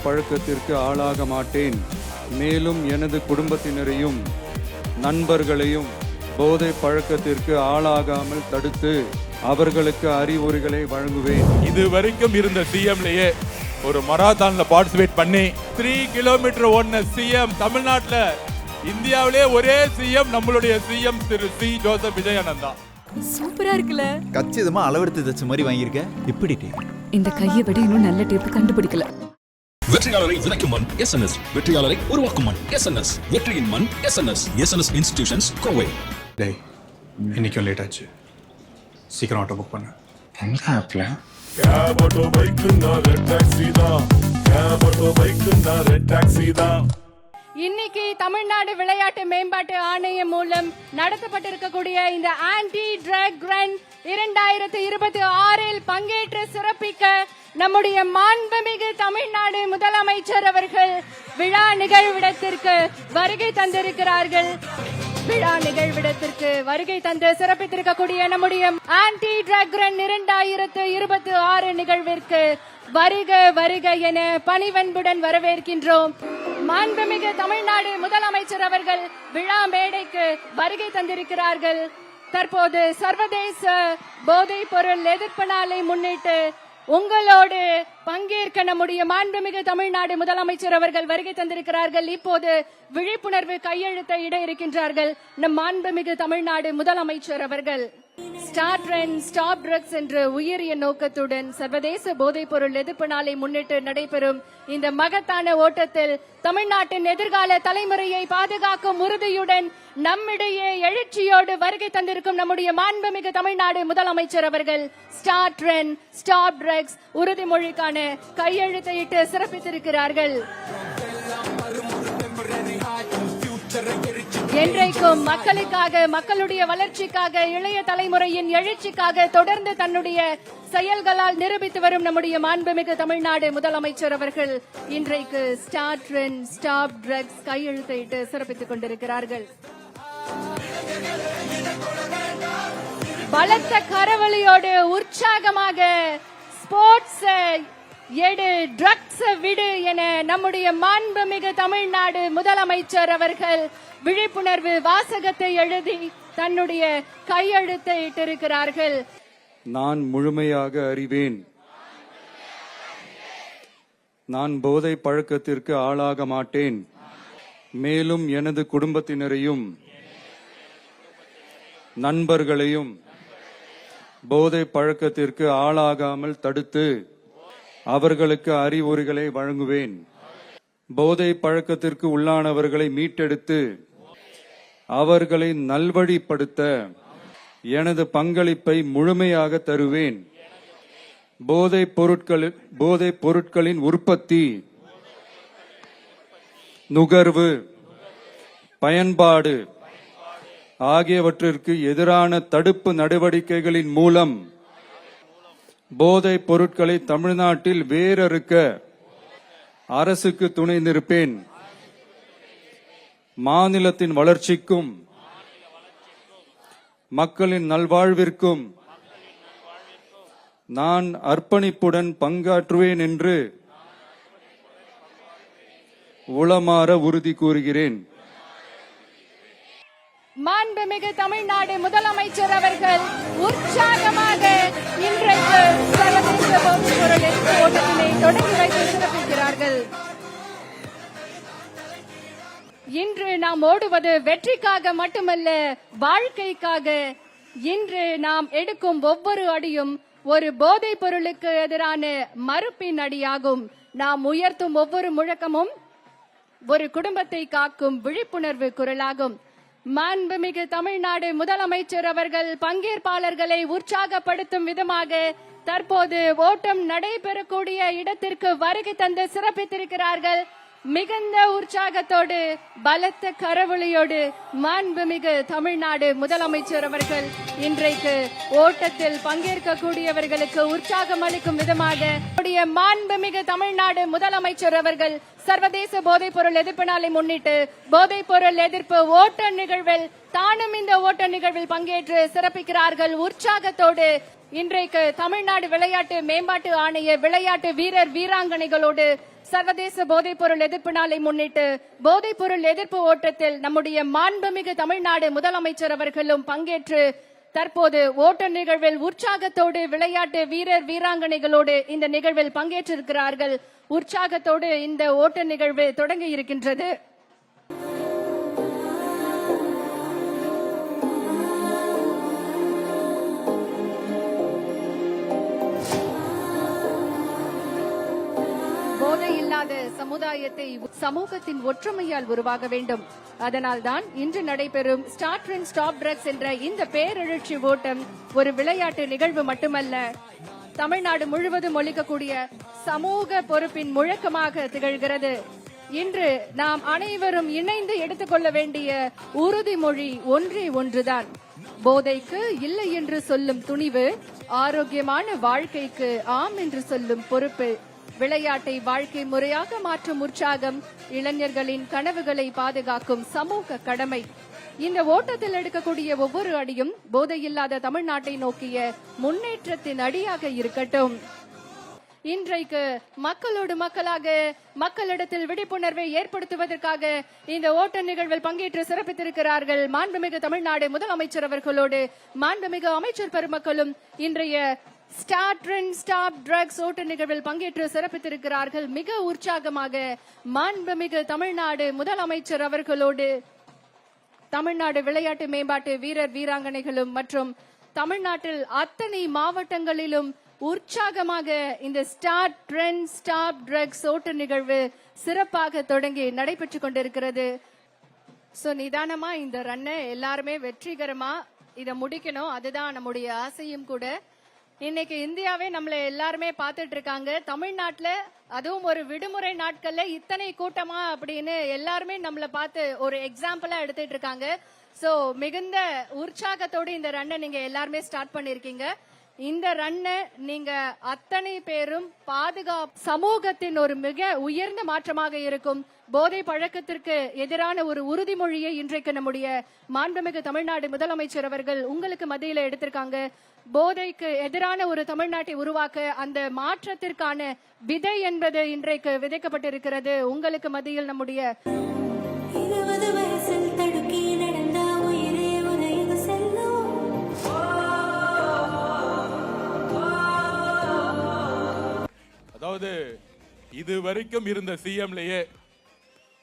பழக்கத்திற்கு ஆளாக மாட்டேன். மேலும் எனது குடும்பத்தினரையும் நண்பர்களையும் போதை பழக்கத்திற்கு ஆளாகாமல் தடுத்து அவர்களுக்கு அறிவுரைகளை வழங்குவேன். இது வரைக்கும் இருந்த சிஎம்லயே ஒரு மராத்தான்ல பார்ட்டிசிபேட் பண்ணி 3 கிலோமீட்டர் ஓடின சிஎம் தமிழ்நாட்டுல இந்தியாவிலே ஒரே சிஎம் நம்மளுடைய சிஎம் திரு சி ஜோசப் விஜயானந்தா. சூப்பரா இருக்குல்ல. கச்சிதமா அளவெடுத்து தச்ச மாதிரி வாங்கியிருக்க. எப்படி டேப்? இந்த கையை விட இன்னும் நல்ல டேப் கண்டுபிடிக்கல. வெற்றியாளரை விதைக்கும் மண் எஸ்என்எஸ், வெற்றியாளரை உருவாக்கும் மண் எஸ்என்எஸ், வெற்றியின் மண் எஸ்என்எஸ், எஸ்என்எஸ் இன்ஸ்டிடியூஷன்ஸ் கோவை. டேய், இன்னைக்கும் லேட் ஆச்சு, சீக்கிரம் ஆட்டோ புக் பண்ணு. எந்த ஆப்ல? இன்னைக்கு தமிழ்நாடு விளையாட்டு மேம்பாட்டு ஆணையம் மூலம் நடத்தப்பட்டிருக்கக்கூடிய இந்த ஆன்டி ட்ரக் ரன் 2026 பங்கேற்று சிறப்பிக்க நம்முடைய மாண்புமிகு தமிழ்நாடு முதலமைச்சர் அவர்கள் விழா நிகழ்விடத்திற்கு வருகை தந்திருக்கிறார்கள். விழா நிகழ்விடத்திற்கு வருகை தந்து சிறப்பித்திருக்கக்கூடிய நம்முடைய ஆன்டி ட்ரக் ரன் 2026 நிகழ்விற்கு வருக வருக என பணிவன்புடன் வரவேற்கின்றோம். மாண்புமிகு தமிழ்நாடு முதலமைச்சர் அவர்கள் விழா மேடைக்கு வருகை தந்திருக்கிறார்கள். தற்போது சர்வதேச போதைப் பொருள் எதிர்ப்பு நாளை முன்னிட்டு உங்களோடு பங்கேற்க நம்முடைய மாண்புமிகு தமிழ்நாடு முதலமைச்சர் அவர்கள் வருகை தந்திருக்கிறார்கள். இப்போது விழிப்புணர்வு கையெழுத்தை இட இருக்கின்றார்கள் நம் மாண்புமிகு தமிழ்நாடு முதலமைச்சர் அவர்கள். ஸ்டார்ட் ரன் ஸ்டாப் ட்ரக்ஸ் என்ற உயரிய நோக்கத்துடன் சர்வதேச போதைப் பொருள் எதிர்ப்பு நாளை முன்னிட்டு நடைபெறும் இந்த மகத்தான ஓட்டத்தில் தமிழ்நாட்டின் எதிர்கால தலைமுறையை பாதுகாக்கும் உறுதியுடன் நம்மிடையே எழுச்சியோடு வருகை தந்திருக்கும் நம்முடைய மாண்புமிகு தமிழ்நாடு முதலமைச்சர் அவர்கள் ஸ்டார்ட் ரன் ஸ்டாப் ட்ரக்ஸ் உறுதிமொழிக்கான கையெழுத்தையிட்டு சிறப்பித்திருக்கிறார்கள். என்றைக்கும் மக்களுக்காக, மக்களுடைய வளர்ச்சிக்காக, இளைய தலைமுறையின் எழுச்சிக்காக தொடர்ந்து தன்னுடைய செயல்களால் நிரூபித்து வரும் நம்முடைய மாண்புமிகு தமிழ்நாடு முதலமைச்சர் அவர்கள் இன்றைக்கு ஸ்டார்ட் ரன் ஸ்டாப் ட்ரக்ஸ் கையெழுத்திட்டு சிறப்பித்துக் கொண்டிருக்கிறார்கள். பலத்த கரவொலியோடு உற்சாகமாக ஸ்போர்ட்ஸ் எடு ட்ரக்ஸ் விடு என நம்முடைய மாண்புமிகு தமிழ்நாடு முதலமைச்சர் அவர்கள் விழிப்புணர்வு வாசகத்தை எழுதி தன்னுடைய கையெழுத்தை இட்டிருக்கிறார்கள். நான் முழுமையாக அறிவேன். நான் போதை பழக்கத்திற்கு ஆளாக மாட்டேன். மேலும் எனது குடும்பத்தினரையும் நண்பர்களையும் போதை பழக்கத்திற்கு ஆளாகாமல் தடுத்து அவர்களுக்கு அறிவுரைகளை வழங்குவேன். போதை பழக்கத்திற்கு உள்ளானவர்களை மீட்டெடுத்து அவர்களை நல்வழிப்படுத்த எனது பங்களிப்பை முழுமையாக தருவேன். போதைப் பொருட்களின் உற்பத்தி, நுகர்வு, பயன்பாடு ஆகியவற்றிற்கு எதிரான தடுப்பு நடவடிக்கைகளின் மூலம் போதைப் பொருட்களை தமிழ்நாட்டில் வேரறுக்க அரசுக்கு துணை நிற்பேன். மாநிலத்தின் வளர்ச்சிக்கும் மக்களின் நல்வாழ்விற்கும் நான் அர்ப்பணிப்புடன் பங்காற்றுவேன் என்று உளமாற உறுதி கூறுகிறேன். மாண்புமிகு தமிழ்நாடு முதலமைச்சர் அவர்கள் உற்சாகமாக இன்றைக்கு சர்வதேச போதைப் பொருள் எதிர்ப்பு ஓட்டத்தினை தொடங்கி வைத்து சிறப்பிக்கிறார்கள். இன்று நாம் ஓடுவது வெற்றிக்காக மட்டுமல்ல, வாழ்க்கைக்காக. இன்று நாம் எடுக்கும் ஒவ்வொரு அடியும் ஒரு போதைப் பொருளுக்கு எதிரான மறுப்பின் அடியாகும். நாம் உயர்த்தும் ஒவ்வொரு முழக்கமும் ஒரு குடும்பத்தை காக்கும் விழிப்புணர்வு குரலாகும். மாண்புமிகு தமிழ்நாடு முதலமைச்சர் அவர்கள் பங்கேற்பாளர்களை உற்சாகப்படுத்தும் விதமாக தற்போது ஓட்டம் நடைபெறக்கூடிய இடத்திற்கு வருகை தந்து சிறப்பித்திருக்கிறார்கள். மிகுந்த உற்சாகத்தோடு பலத்த கரவொலியோடு மாண்புமிகு தமிழ்நாடு முதலமைச்சர் அவர்கள் இன்றைக்கு ஓட்டத்தில் பங்கேற்கக்கூடியவர்களுக்கு உற்சாகம் அளிக்கும் விதமாக நம்முடைய மாண்புமிகு தமிழ்நாடு முதலமைச்சர் அவர்கள் சர்வதேச போதைப் பொருள் எதிர்ப்பு நாளை முன்னிட்டு போதைப் பொருள் எதிர்ப்பு ஓட்ட நிகழ்வில் தானும் இந்த ஓட்ட நிகழ்வில் பங்கேற்று சிறப்பிக்கிறார்கள் உற்சாகத்தோடு. இன்றைக்கு தமிழ்நாடு விளையாட்டு மேம்பாட்டு ஆணைய விளையாட்டு வீரர் வீராங்கனைகளோடு சர்வதேச போதைப் பொருள் எதிர்ப்பு நாளை முன்னிட்டு போதைப் பொருள் எதிர்ப்பு ஓட்டத்தில் நம்முடைய மாண்புமிகு தமிழ்நாடு முதலமைச்சர் அவர்களும் பங்கேற்று தற்போது ஓட்ட நிகழ்வில் உற்சாகத்தோடு விளையாட்டு வீரர் வீராங்கனைகளோடு இந்த நிகழ்வில் பங்கேற்றிருக்கிறார்கள். உற்சாகத்தோடு இந்த ஓட்ட நிகழ்வு தொடங்கி இருக்கின்றது. போதை இல்லாத சமுதாயத்தை சமூகத்தின் ஒற்றுமையால் உருவாக வேண்டும். அதனால்தான் இன்று நடைபெறும் ஸ்டார்ட் அண்ட் ஸ்டாப் ட்ரக்ஸ் என்ற இந்த பேரெழுச்சி ஓட்டம் ஒரு விளையாட்டு நிகழ்வு மட்டுமல்ல, தமிழ்நாடு முழுவதும் ஒலிக்கக்கூடிய சமூக பொறுப்பின் முழக்கமாக திகழ்கிறது. இன்று நாம் அனைவரும் இணைந்து எடுத்துக்கொள்ள வேண்டிய உறுதிமொழி ஒன்றே ஒன்றுதான். போதைக்கு இல்லை என்று சொல்லும் துணிவு, ஆரோக்கியமான வாழ்க்கைக்கு ஆம் என்று சொல்லும் பொறுப்பு. விளையாட்டை வாழ்க்கை முறையாக மாற்றும் உற்சாகம், இளைஞர்களின் கனவுகளை பாதுகாக்கும் சமூக கடமை. இந்த ஓட்டத்தில் எடுக்கக்கூடிய ஒவ்வொரு அடியும் போதையில்லாத தமிழ்நாட்டை நோக்கிய முன்னேற்றத்தின் அடியாக இருக்கட்டும். இன்றைக்கு மக்களோடு மக்களாக மக்களிடத்தில் விழிப்புணர்வை ஏற்படுத்துவதற்காக இந்த ஓட்ட நிகழ்வில் பங்கேற்று சிறப்பித்திருக்கிறார்கள் மாண்புமிகு தமிழ்நாடு முதலமைச்சர் அவர்களோடு மாண்புமிகு அமைச்சர் பெருமக்களும் இன்றைய ஸ்டார்ட் அண்ட் ஸ்டாப் ட்ரக்ஸ் ஓட்ட நிகழ்வில் பங்கேற்று சிறப்பித்திருக்கிறார்கள். மிக உற்சாகமாக மாண்புமிகு தமிழ்நாடு முதலமைச்சர் அவர்களோடு தமிழ்நாடு விளையாட்டு மேம்பாட்டு வீரர் வீராங்கனைகளும் மற்றும் தமிழ்நாட்டில் அத்தனை மாவட்டங்களிலும் உற்சாகமாக இந்த ஸ்டார்ட் அண்ட் ஸ்டாப் ட்ரக்ஸ் ஓட்ட நிகழ்வு சிறப்பாக தொடங்கி நடைபெற்றுக் கொண்டிருக்கிறது. சோ நிதானமா இந்த ரன்னை எல்லாருமே வெற்றிகரமா இதை முடிக்கணும், அதுதான் நம்முடைய ஆசையும் கூட. இன்னைக்கு இந்தியாவே நம்மள எல்லாருமே பார்த்துட்டு இருக்காங்க. தமிழ்நாட்டுல அதுவும் ஒரு விடுமுறை நாட்கள்ல இத்தனை கூட்டமா அப்படின்னு எல்லாருமே நம்மள பார்த்து ஒரு எக்ஸாம்பிளா எடுத்துட்டு இருக்காங்க. சோ மிகுந்த உற்சாகத்தோடு இந்த ரன்னை நீங்க எல்லாருமே ஸ்டார்ட் பண்ணிருக்கீங்க. இந்த ரன்னை நீங்க அத்தனை பேரும் சமூகத்தின் ஒரு மிக உயர்ந்த மாற்றமாக இருக்கும் போதை பழக்கத்திற்கு எதிரான ஒரு உறுதிமொழியை இன்றைக்கு நம்முடைய மாண்புமிகு தமிழ்நாடு முதலமைச்சர் அவர்கள் உங்களுக்கு மத்தியில எடுத்திருக்காங்க. போதைக்கு எதிரான ஒரு தமிழ்நாட்டை உருவாக்க அந்த மாற்றத்திற்கான விதை என்பது இன்றைக்கு விதைக்கப்பட்டிருக்கிறது. உங்களுக்கு மத்தியில் நம்முடைய 20 வயசில் தடுக்கி நடந்த உயிரே உனது செல்லும். அதாவது இது வரைக்கும் இருந்த சிஎம்லயே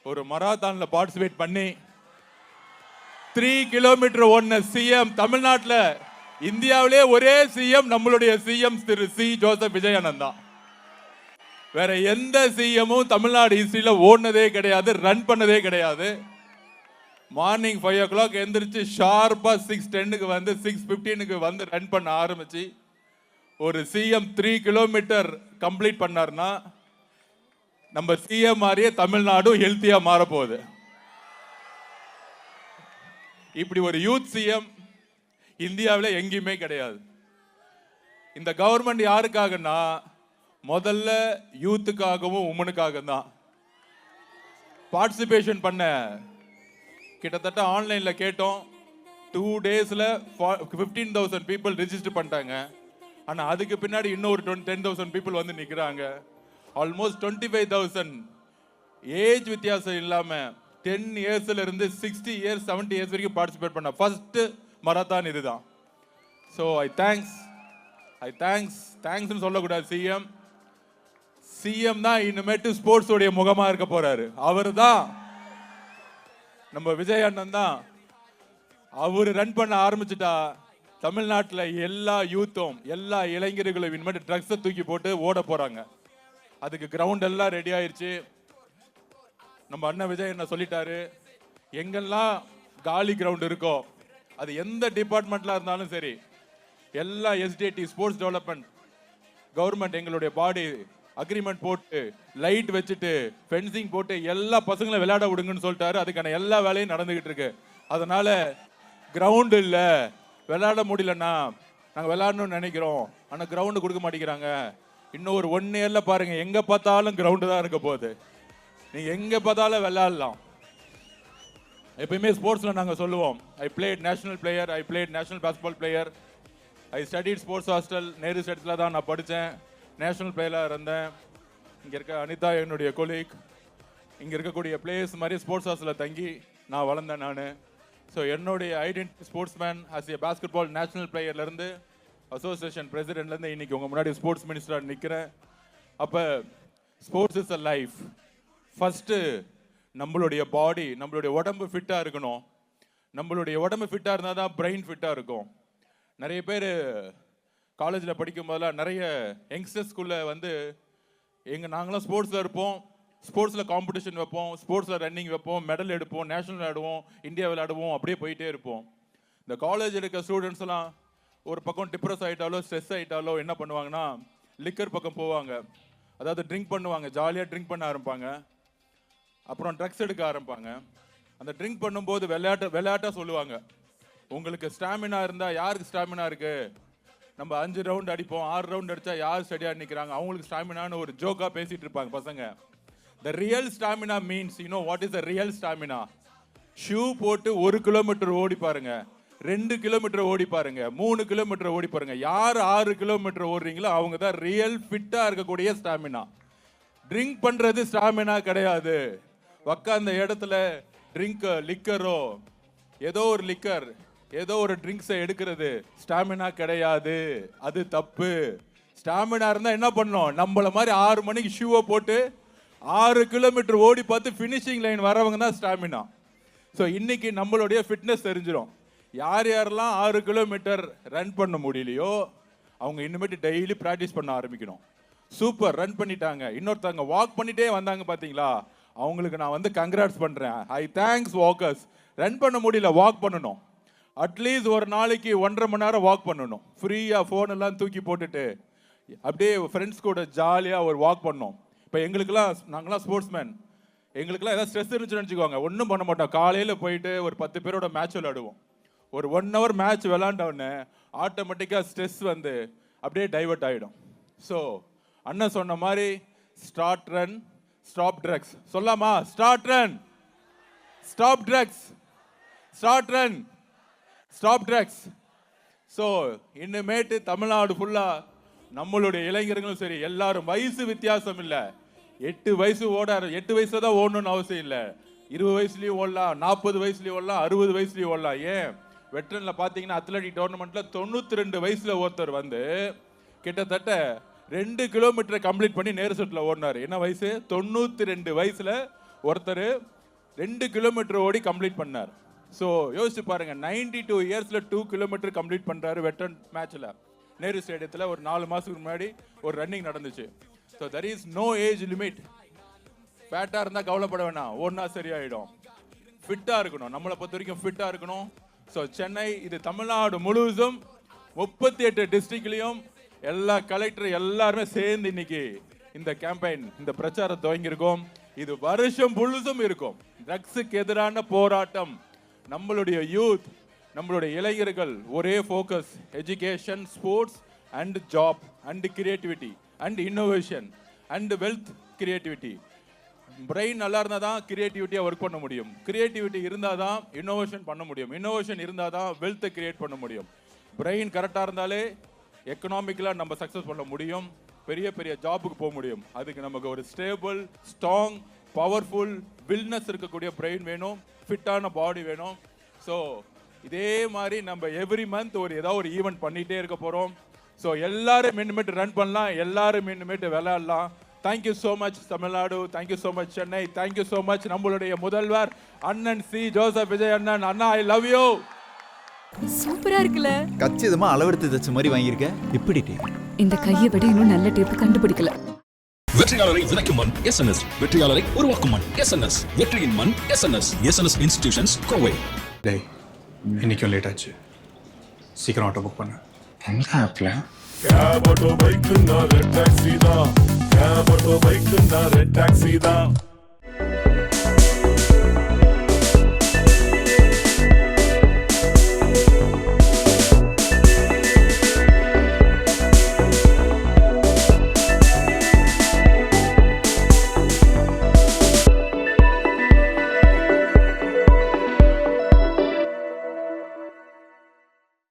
ஒரு மராத்தான்ல பார்ட்டிசிபேட் பண்ணி 3 கிலோமீட்டர் ஓடின சிஎம் தமிழ்நாட்டில் இந்தியாவிலே ஒரே சிஎம் நம்மளுடைய சிஎம் திரு சி ஜோசப் விஜயானந்த். வேற எந்த சிஎம்மும் தமிழ்நாடு ஹிஸ்டரியில ஓடினதே கிடையாது, ரன் பண்ணதே கிடையாது. மார்னிங் 5 o'clock எந்திரிச்சு ஷார்ப்பா 6:10 வந்து 6:15 வந்து ரன் பண்ண ஆரம்பிச்சு ஒரு சிஎம் 3 கிலோமீட்டர் கம்ப்ளீட் பண்ணார்னா நம்ம சிஎம் மாதிரியே தமிழ்நாடும் ஹெல்த்தியா மாற போகுது. இப்படி ஒரு யூத் சிஎம் இந்தியாவில் எங்கேயுமே கிடையாது. இந்த கவர்மெண்ட் யாருக்காகனா முதல்ல யூத்துக்காகவும் உமனுக்காக தான். பார்ட்டிசிபேஷன் பண்ண கிட்டத்தட்ட ஆன்லைன்ல கேட்டோம், 2 daysல 15,000 people ரெஜிஸ்டர் பண்ணிட்டாங்க. ஆனா அதுக்கு பின்னாடி இன்னொரு 10,000 people வந்து நிக்கிறாங்க. ஆல்மோஸ்ட் 25,000 ஏஜ் வித்தியாசம் இல்லாம 10 yearsல இருந்து 60 years 70 years வரைக்கும் பார்ட்டிசிபேட் பண்ண ஃபர்ஸ்ட் மராத்தான் இதுதான். ஸோ ஐ தேங்க்ஸ் சொல்லக்கூடாது. சிஎம் தான் இனிமேட்டு ஸ்போர்ட்ஸ் உடைய முகமா இருக்க போறாரு. அவர் தான் நம்ம விஜய் அண்ணன் தான். அவரு ரன் பண்ண ஆரம்பிச்சுட்டா தமிழ்நாட்டில் எல்லா யூத்தும் எல்லா இளைஞர்களும் இனிமேட்டு ட்ரக்ஸை தூக்கி போட்டு ஓட போறாங்க. அதுக்கு கிரவுண்ட் எல்லாம் ரெடி ஆயிருச்சு. நம்ம அண்ணன் விஜய் என்ன சொல்லிட்டாரு, எங்கெல்லாம் காலி கிரவுண்ட் இருக்கோ அது எந்த டிபார்ட்மெண்ட்ல இருந்தாலும் சரி, எல்லா எஸ்டிடி ஸ்போர்ட்ஸ் டெவலப்மெண்ட் கவர்மெண்ட் எங்களுடைய பாடி அக்ரிமெண்ட் போட்டு லைட் வச்சுட்டு ஃபென்சிங் போட்டு எல்லா பசங்களும் விளையாட விடுங்கன்னு சொல்லிட்டாரு. அதுக்கான எல்லா வேலையும் நடந்துகிட்டு இருக்கு. அதனால கிரவுண்ட் இல்லை, விளையாட முடியலன்னா நாங்கள் விளையாடணும்னு நினைக்கிறோம் ஆனால் கிரவுண்டு கொடுக்க மாட்டேங்கிறாங்க இன்னும் ஒரு 1 இயர்ல பாருங்க, எங்க பார்த்தாலும் கிரவுண்டு தான் இருக்க போகுது. நீங்க எங்க பார்த்தாலும் விளையாடலாம். எப்பயுமே ஸ்போர்ட்ஸ்ல நாங்க சொல்லுவோம், I played national player, I played national basketball player, I studied sports hostel, Nehru ஸ்டேட்ஸில் தான் நான் படித்தேன், நேஷனல் பிளேயராக இருந்தேன். இங்கே இருக்க அனிதா என்னுடைய கொலீக், இங்கே இருக்கக்கூடிய பிளேயர்ஸ் மாதிரி ஸ்போர்ட்ஸ் ஹாஸ்டலில் தங்கி நான் வளர்ந்தேன் நான். ஸோ என்னுடைய identity sportsman as a basketball national பிளேயர்லேருந்து அசோசியேஷன் பிரசிடென்ட்லேருந்து இன்னைக்கு உங்கள் முன்னாடி ஸ்போர்ட்ஸ் மினிஸ்டராக நிற்கிறேன். அப்போ sports is a life. First நம்மளுடைய பாடி, நம்மளுடைய உடம்பு ஃபிட்டாக இருக்கணும். நம்மளுடைய உடம்பு ஃபிட்டாக இருந்தால் தான் பிரெயின் ஃபிட்டாக இருக்கும். நிறைய பேர் காலேஜில் படிக்கும் போதெல்லாம் நிறைய யங்ஸ்டர்ஸ்குள்ளே வந்து நாங்களாம் ஸ்போர்ட்ஸில் இருப்போம், ஸ்போர்ட்ஸில் காம்படிஷன் வைப்போம், ஸ்போர்ட்ஸில் ரன்னிங் வைப்போம், மெடல் எடுப்போம், நேஷனல் விளையாடுவோம், இந்தியா விளையாடுவோம், அப்படியே போயிட்டே இருப்போம். இந்த காலேஜ் இருக்க ஸ்டூடெண்ட்ஸ் எல்லாம் ஒரு பக்கம் டிப்ரெஸ் ஆகிட்டாலோ ஸ்ட்ரெஸ் ஆகிட்டாலோ என்ன பண்ணுவாங்கன்னா லிக்கர் பக்கம் போவாங்க. அதாவது ட்ரிங்க் பண்ணுவாங்க, ஜாலியாக ட்ரிங்க் பண்ண ஆரம்பிப்பாங்க. அப்புறம் ட்ரக்ஸ் எடுக்க ஆரம்பிப்பாங்க. அந்த ட்ரிங்க் பண்ணும்போது விளையாட்டாக சொல்லுவாங்க, உங்களுக்கு ஸ்டாமினா இருந்தால் யாருக்கு ஸ்டாமினா இருக்குது, நம்ம 5 ரவுண்ட் அடிப்போம், 6 ரவுண்ட் அடித்தா யார் ஸ்டடியாக நிற்கிறாங்க, அவங்களுக்கு ஸ்டாமினான்னு ஒரு ஜோக்காக பேசிகிட்டு இருப்பாங்க பசங்க. The real stamina means, you know what is the real stamina? Shoe போட்டு 1 கிலோமீட்டர் ஓடி பாருங்க, 2 கிலோமீட்டர் ஓடி பாருங்க, 3 கிலோமீட்டர் ஓடி பாருங்க. யார் 6 கிலோமீட்டர் ஓடுறீங்களோ அவங்க தான் ரியல் ஃபிட்டாக இருக்கக்கூடிய ஸ்டாமினா. ட்ரிங்க் பண்ணுறது ஸ்டாமினா கிடையாது. உக்காந்த இடத்துல லிக்கரோ ஏதோ ஒரு லிக்கர், ஏதோ ஒரு ட்ரிங்க்ஸை எடுக்கிறது ஸ்டாமினா கிடையாது. அது தப்பு. ஸ்டாமினா இருந்தால் என்ன பண்ணோம், நம்மள மாதிரி 6 மணிக்கு ஷூவை போட்டு 6 கிலோமீட்டர் ஓடி பார்த்து ஃபினிஷிங் லைன் வரவங்க தான் ஸ்டாமினா. ஸோ இன்னைக்கு நம்மளுடைய ஃபிட்னஸ் தெரிஞ்சிடும். யார் யாரெல்லாம் 6 கிலோமீட்டர் ரன் பண்ண முடியலையோ அவங்க இனிமேட்டு டெய்லி ப்ராக்டிஸ் பண்ண ஆரம்பிக்கணும். சூப்பர், ரன் பண்ணிட்டாங்க. இன்னொருத்தவங்க வாக் பண்ணிட்டே வந்தாங்க பார்த்தீங்களா, அவங்களுக்கு நான் வந்து கங்க்ராட்ஸ் பண்ணுறேன். ஐ தேங்க்ஸ் வாக்கர்ஸ். ரன் பண்ண முடியல, வாக் பண்ணணும். அட்லீஸ்ட் ஒரு நாளைக்கு 1.5 மணி நேரம் வாக் பண்ணணும். ஃப்ரீயாக ஃபோன் எல்லாம் தூக்கி போட்டுட்டு அப்படியே ஃப்ரெண்ட்ஸ் கூட ஜாலியாக ஒரு வாக் பண்ணோம். இப்போ நாங்களாம் ஸ்போர்ட்ஸ்மேன், எங்களுக்குலாம் ஏதாவது ஸ்ட்ரெஸ் இருந்துச்சுன்னு வச்சுக்கோங்க, ஒன்றும் பண்ண மாட்டோம். காலையில் போயிட்டு ஒரு 10 பேரோட மேட்ச் விளையாடுவோம். ஒரு 1 hour மேட்ச் விளாண்டவுடனே ஆட்டோமேட்டிக்காக ஸ்ட்ரெஸ் வந்து அப்படியே டைவர்ட் ஆகிடும். ஸோ அண்ணன் சொன்ன மாதிரி ஸ்டார்ட் ரன் ஸ்டாப் ட்ரக்ஸ் சொல்லாமா? Start run stop drugs, start run stop drugs. So இனிமேட்டு தமிழ்நாடு ஃபுல்லாக நம்மளுடைய இளைஞர்களும் சரி, எல்லாரும் வயசு வித்தியாசம் இல்லை. 8 வயசு 8 வயசுல தான் ஓடணும்னு அவசியம் இல்லை. 20 வயசுலேயும் ஓடலாம், 40 வயசுலேயும் ஓடலாம், 60 வயசுலேயும் ஓடலாம். ஏன் வெட்டரனில் பார்த்தீங்கன்னா அத்லட்டிக் டோர்னமெண்ட்டில் 92 வயசில் ஒருத்தர் வந்து கிட்டத்தட்ட 2 கிலோமீட்டரை கம்ப்ளீட் பண்ணி நேரு செட்டில் ஓடினார். என்ன வயசு? 92 வயசில் ஒருத்தர் 2 கிலோமீட்டர் ஓடி கம்ப்ளீட் பண்ணார். ஸோ யோசிச்சு பாருங்க, 92 இயர்ஸில் 2 கிலோமீட்டர் கம்ப்ளீட் பண்ணுறாரு வெட்டரன் மேட்ச்சில். நேரு ஸ்டேடியத்தில் ஒரு 4 மாதத்துக்கு முன்னாடி ஒரு ரன்னிங் நடந்துச்சு. So there is no age limit. ஃபேட்டாக இருந்தால் கவலைப்பட வேணாம், ஓடினா சரியாயிடும். ஃபிட்டாக இருக்கணும், நம்மளை பொறுத்த வரைக்கும் ஃபிட்டாக இருக்கணும். ஸோ சென்னை, இது தமிழ்நாடு முழுவதும் 38 டிஸ்ட்ரிக்ட்லையும் எல்லா கலெக்டர் எல்லாருமே சேர்ந்து இன்னைக்கு இந்த கேம்பெயின், இந்த பிரச்சாரம் துவங்கியிருக்கோம். இது வருஷம் முழுதும் இருக்கும். ட்ரக்ஸுக்கு எதிரான போராட்டம். நம்மளுடைய யூத், நம்மளுடைய இளைஞர்கள் ஒரே focus, education, sports and job and creativity and innovation and wealth creativity. Brain நல்லா இருந்தால் தான் கிரியேட்டிவிட்டியாக ஒர்க் பண்ண முடியும். கிரியேட்டிவிட்டி இருந்தால் தான் இன்னோவேஷன் பண்ண முடியும். இன்னோவேஷன் இருந்தால் தான் வெல்த்தை கிரியேட் பண்ண முடியும். பிரெயின் கரெக்டாக இருந்தாலே எக்கனாமிக்கலாக நம்ம சக்ஸஸ் பண்ண முடியும், பெரிய பெரிய ஜாபுக்கு போக முடியும். அதுக்கு நமக்கு ஒரு ஸ்டேபிள், ஸ்ட்ராங், பவர்ஃபுல், வில்னஸ் இருக்கக்கூடிய பிரெயின் வேணும், ஃபிட்டான பாடி வேணும். ஸோ இதே மாதிரி நம்ம எவ்ரி மந்த் ஏதாவது ஒரு ஈவெண்ட் பண்ணிகிட்டே இருக்க போகிறோம். ஸோ எல்லாரும் இனிமேட்டு ரன் பண்ணலாம், எல்லாரும் இனிமேட்டு விளையாடலாம். Thank you so much Tamil Nadu, thank you so much Chennai, thank you so much நம்மளுடைய முதல்வர் அண்ணன் சி ஜோசப் விஜய் அண்ணன். அண்ணா, ஐ லவ் யூ. சூப்பரா இருக்குல்ல. கச்சிதமா அளவெடுத்து தச்ச மாதிரி வாங்கியிருக்க. இப்படி இந்த கையை விட இன்னும் நல்ல டேப் கண்டுபிடிக்கல. வெற்றியாளரை விதைக்கும் மண் எஸ்என்எஸ், வெற்றியாளரை உருவாக்கும் மண் எஸ்என்எஸ், வெற்றியின் மண் எஸ்என்எஸ், எஸ்என்எஸ் இன்ஸ்டிடியூஷன்ஸ் கோவை. டேய், இன்னைக்கும் லேட் ஆச்சு, சீக்கிரம் ஆட்டோ புக் பண்ணு. எங்க ஆப்ல? Cab auto bike Red Taxi தான், cab auto bike Red Taxi தான்.